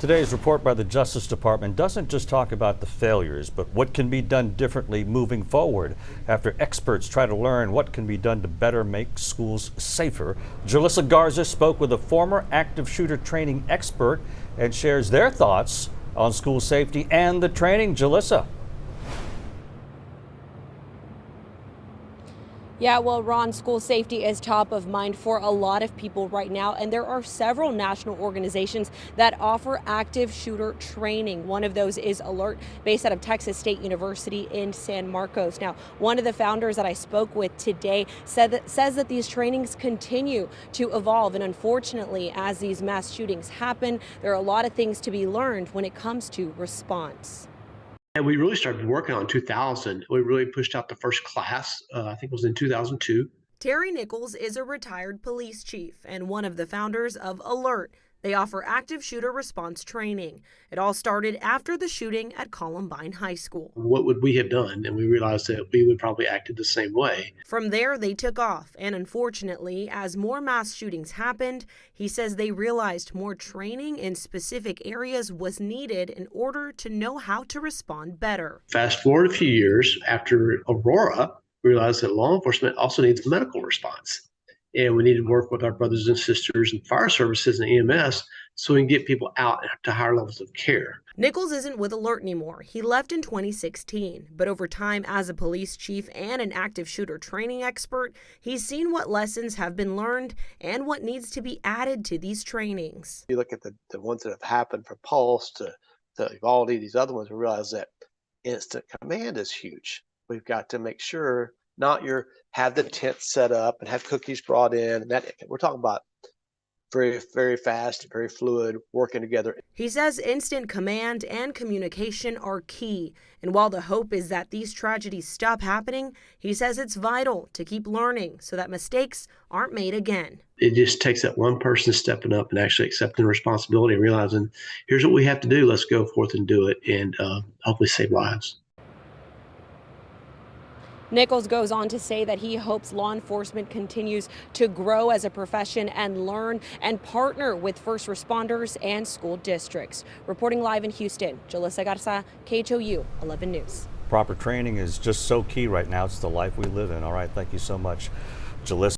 Today's report by the Justice Department doesn't just talk about the failures, but what can be done differently moving forward. After experts try to learn what can be done to better make schools safer, Jalissa Garza spoke with a former active shooter training expert and shares their thoughts on school safety and the training. Jalissa. Yeah, well, Ron, school safety is top of mind for a lot of people right now, and there are several national organizations that offer active shooter training. One of those is ALERRT, based out of Texas State University in San Marcos. Now, one of the founders that I spoke with today says that these trainings continue to evolve, and unfortunately, as these mass shootings happen, there are a lot of things to be learned when it comes to response. And we really started working on 2000. We really pushed out the first class, I think it was in 2002. Terry Nichols is a retired police chief and one of the founders of ALERRT. They offer active shooter response training. It all started after the shooting at Columbine High School. What would we have done? And we realized that we would probably acted the same way. From there, they took off. And unfortunately, as more mass shootings happened, he says they realized more training in specific areas was needed in order to know how to respond better. Fast forward a few years after Aurora, we realized that law enforcement also needs a medical response. And we need to work with our brothers and sisters and fire services and EMS so we can get people out to higher levels of care. Nichols isn't with ALERRT anymore. He left in 2016. But over time, as a police chief and an active shooter training expert, he's seen what lessons have been learned and what needs to be added to these trainings. You look at the ones that have happened from Pulse to Uvalde, these other ones, we realize that instant command is huge. We've got to make sure not have the tent set up and have cookies brought in. And that we're talking about very, very fast, very fluid, working together. He says instant command and communication are key. And while the hope is that these tragedies stop happening, he says it's vital to keep learning so that mistakes aren't made again. It just takes that one person stepping up and actually accepting responsibility and realizing, here's what we have to do. Let's go forth and do it and hopefully save lives. Nichols goes on to say that he hopes law enforcement continues to grow as a profession and learn and partner with first responders and school districts. Reporting live in Houston, Jalissa Garza, KHOU 11 News. Proper training is just so key right now. It's the life we live in. All right, thank you so much, Jalissa.